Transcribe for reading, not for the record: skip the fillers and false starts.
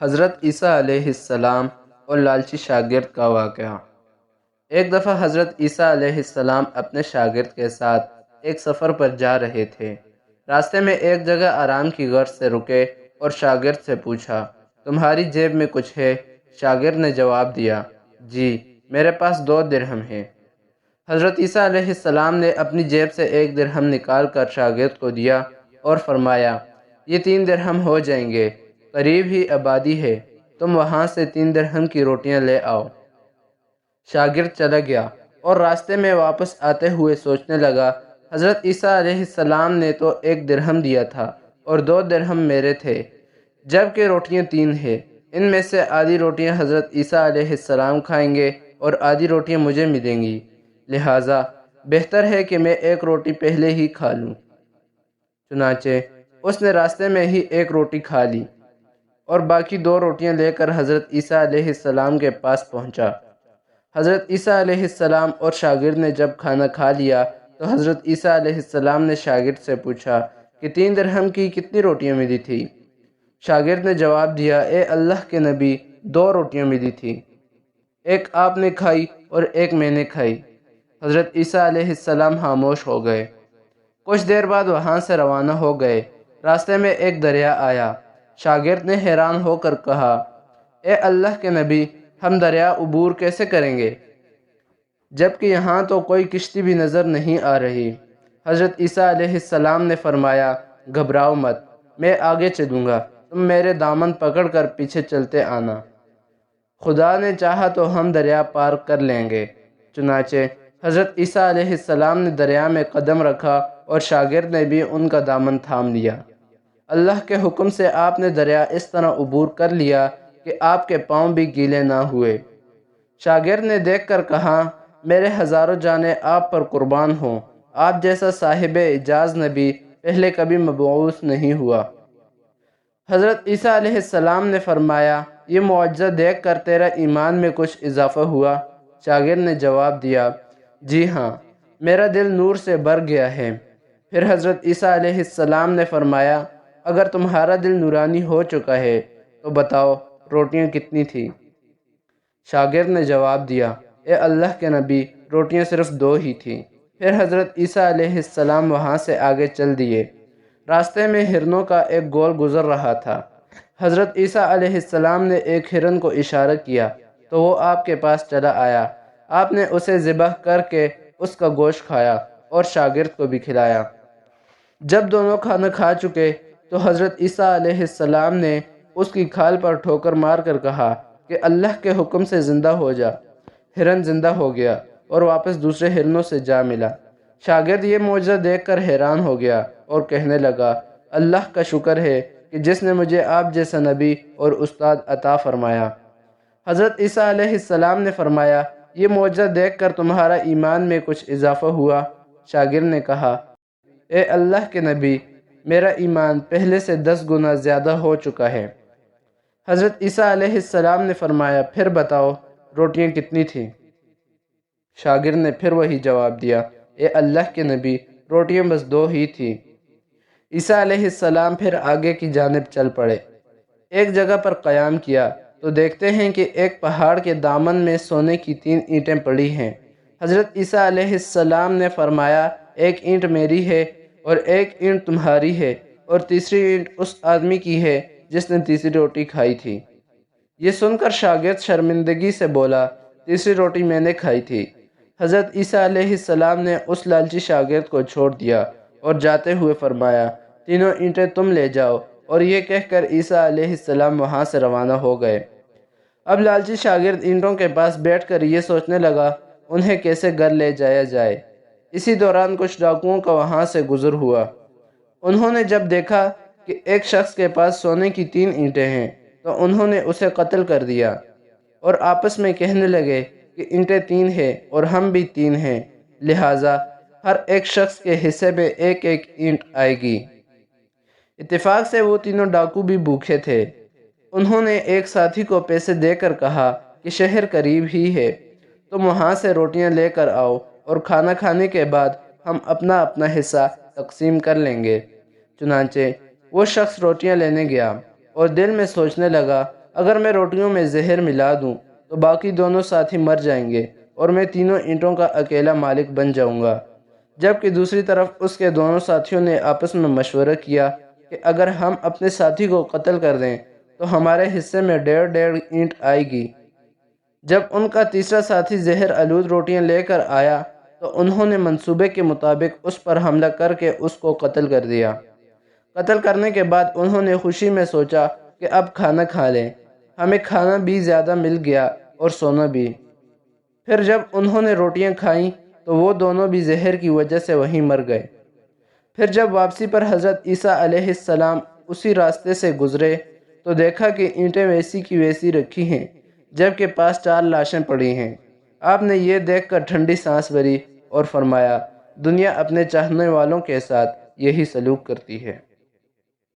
حضرت عیسیٰ علیہ السلام اور لالچی شاگرد کا واقعہ۔ ایک دفعہ حضرت عیسیٰ علیہ السلام اپنے شاگرد کے ساتھ ایک سفر پر جا رہے تھے۔ راستے میں ایک جگہ آرام کی غرض سے رکے اور شاگرد سے پوچھا، تمہاری جیب میں کچھ ہے؟ شاگرد نے جواب دیا، جی میرے پاس 2 درہم ہیں۔ حضرت عیسیٰ علیہ السلام نے اپنی جیب سے 1 درہم نکال کر شاگرد کو دیا اور فرمایا، یہ 3 درہم ہو جائیں گے، قریب ہی آبادی ہے، تم وہاں سے 3 درہم کی روٹیاں لے آؤ۔ شاگرد چلا گیا اور راستے میں واپس آتے ہوئے سوچنے لگا، حضرت عیسیٰ علیہ السلام نے تو 1 درہم دیا تھا اور 2 درہم میرے تھے، جبکہ روٹیاں 3 ہیں۔ ان میں سے آدھی روٹیاں حضرت عیسیٰ علیہ السلام کھائیں گے اور آدھی روٹیاں مجھے ملیں گی، لہٰذا بہتر ہے کہ میں 1 روٹی پہلے ہی کھا لوں۔ چنانچہ اس نے راستے میں ہی 1 روٹی کھا لی اور باقی 2 روٹیاں لے کر حضرت عیسیٰ علیہ السلام کے پاس پہنچا۔ حضرت عیسیٰ علیہ السلام اور شاگرد نے جب کھانا کھا لیا تو حضرت عیسیٰ علیہ السلام نے شاگرد سے پوچھا کہ 3 درہم کی کتنی روٹیاں ملی تھی؟ شاگرد نے جواب دیا، اے اللہ کے نبی، 2 روٹیاں ملی تھی، ایک آپ نے کھائی اور ایک میں نے کھائی۔ حضرت عیسیٰ علیہ السلام خاموش ہو گئے۔ کچھ دیر بعد وہاں سے روانہ ہو گئے۔ راستے میں ایک دریا آیا۔ شاگرد نے حیران ہو کر کہا، اے اللہ کے نبی، ہم دریا عبور کیسے کریں گے، جبکہ یہاں تو کوئی کشتی بھی نظر نہیں آ رہی؟ حضرت عیسیٰ علیہ السلام نے فرمایا، گھبراؤ مت، میں آگے چلوں گا، تم میرے دامن پکڑ کر پیچھے چلتے آنا، خدا نے چاہا تو ہم دریا پار کر لیں گے۔ چنانچہ حضرت عیسیٰ علیہ السلام نے دریا میں قدم رکھا اور شاگرد نے بھی ان کا دامن تھام لیا۔ اللہ کے حکم سے آپ نے دریا اس طرح عبور کر لیا کہ آپ کے پاؤں بھی گیلے نہ ہوئے۔ شاگرد نے دیکھ کر کہا، میرے ہزاروں جانیں آپ پر قربان ہوں، آپ جیسا صاحب اعجاز نبی پہلے کبھی مبعوث نہیں ہوا۔ حضرت عیسیٰ علیہ السلام نے فرمایا، یہ معجزہ دیکھ کر تیرا ایمان میں کچھ اضافہ ہوا؟ شاگرد نے جواب دیا، جی ہاں، میرا دل نور سے بھر گیا ہے۔ پھر حضرت عیسیٰ علیہ السلام نے فرمایا، اگر تمہارا دل نورانی ہو چکا ہے تو بتاؤ روٹیاں کتنی تھیں؟ شاگرد نے جواب دیا، اے اللہ کے نبی، روٹیاں صرف 2 ہی تھیں۔ پھر حضرت عیسیٰ علیہ السلام وہاں سے آگے چل دیے۔ راستے میں ہرنوں کا ایک گول گزر رہا تھا۔ حضرت عیسیٰ علیہ السلام نے ایک ہرن کو اشارہ کیا تو وہ آپ کے پاس چلا آیا۔ آپ نے اسے ذبح کر کے اس کا گوشت کھایا اور شاگرد کو بھی کھلایا۔ جب دونوں کھانا کھا چکے تو حضرت عیسیٰ علیہ السلام نے اس کی کھال پر ٹھوکر مار کر کہا کہ اللہ کے حکم سے زندہ ہو جا۔ ہرن زندہ ہو گیا اور واپس دوسرے ہرنوں سے جا ملا۔ شاگرد یہ معجزہ دیکھ کر حیران ہو گیا اور کہنے لگا، اللہ کا شکر ہے کہ جس نے مجھے آپ جیسا نبی اور استاد عطا فرمایا۔ حضرت عیسیٰ علیہ السلام نے فرمایا، یہ معجزہ دیکھ کر تمہارا ایمان میں کچھ اضافہ ہوا؟ شاگرد نے کہا، اے اللہ کے نبی، میرا ایمان پہلے سے 10 گنا زیادہ ہو چکا ہے۔ حضرت عیسیٰ علیہ السلام نے فرمایا، پھر بتاؤ روٹیاں کتنی تھیں؟ شاگرد نے پھر وہی جواب دیا، اے اللہ کے نبی، روٹیاں بس 2 ہی تھیں۔ عیسیٰ علیہ السلام پھر آگے کی جانب چل پڑے۔ ایک جگہ پر قیام کیا تو دیکھتے ہیں کہ ایک پہاڑ کے دامن میں سونے کی 3 اینٹیں پڑی ہیں۔ حضرت عیسیٰ علیہ السلام نے فرمایا، ایک اینٹ میری ہے اور ایک اینٹ تمہاری ہے اور تیسری اینٹ اس آدمی کی ہے جس نے تیسری روٹی کھائی تھی۔ یہ سن کر شاگرد شرمندگی سے بولا، تیسری روٹی میں نے کھائی تھی۔ حضرت عیسیٰ علیہ السلام نے اس لالچی شاگرد کو چھوڑ دیا اور جاتے ہوئے فرمایا، تینوں اینٹیں تم لے جاؤ، اور یہ کہہ کر عیسیٰ علیہ السلام وہاں سے روانہ ہو گئے۔ اب لالچی شاگرد اینٹوں کے پاس بیٹھ کر یہ سوچنے لگا انہیں کیسے گھر لے جایا جائے۔ اسی دوران کچھ ڈاکوؤں کا وہاں سے گزر ہوا۔ انہوں نے جب دیکھا کہ ایک شخص کے پاس سونے کی 3 اینٹیں ہیں تو انہوں نے اسے قتل کر دیا اور آپس میں کہنے لگے کہ اینٹیں 3 ہیں اور ہم بھی 3 ہیں، لہٰذا ہر ایک شخص کے حصے میں ایک ایک اینٹ آئے گی۔ اتفاق سے وہ تینوں ڈاکو بھی بھوکے تھے۔ انہوں نے ایک ساتھی کو پیسے دے کر کہا کہ شہر قریب ہی ہے، تم وہاں سے روٹیاں لے کر آؤ اور کھانا کھانے کے بعد ہم اپنا اپنا حصہ تقسیم کر لیں گے۔ چنانچہ وہ شخص روٹیاں لینے گیا اور دل میں سوچنے لگا اگر میں روٹیوں میں زہر ملا دوں تو باقی دونوں ساتھی مر جائیں گے اور میں تینوں اینٹوں کا اکیلا مالک بن جاؤں گا۔ جبکہ دوسری طرف اس کے دونوں ساتھیوں نے آپس میں مشورہ کیا کہ اگر ہم اپنے ساتھی کو قتل کر دیں تو ہمارے حصے میں 1.5 اینٹ آئے گی۔ جب ان کا تیسرا ساتھی زہر آلود روٹیاں لے کر آیا تو انہوں نے منصوبے کے مطابق اس پر حملہ کر کے اس کو قتل کر دیا۔ قتل کرنے کے بعد انہوں نے خوشی میں سوچا کہ اب کھانا کھا لیں، ہمیں کھانا بھی زیادہ مل گیا اور سونا بھی۔ پھر جب انہوں نے روٹیاں کھائیں تو وہ دونوں بھی زہر کی وجہ سے وہیں مر گئے۔ پھر جب واپسی پر حضرت عیسیٰ علیہ السلام اسی راستے سے گزرے تو دیکھا کہ اینٹیں ویسی کی ویسی رکھی ہیں جبکہ پاس 4 لاشیں پڑی ہیں۔ آپ نے یہ دیکھ کر ٹھنڈی سانس بھری اور فرمایا، دنیا اپنے چاہنے والوں کے ساتھ یہی سلوک کرتی ہے۔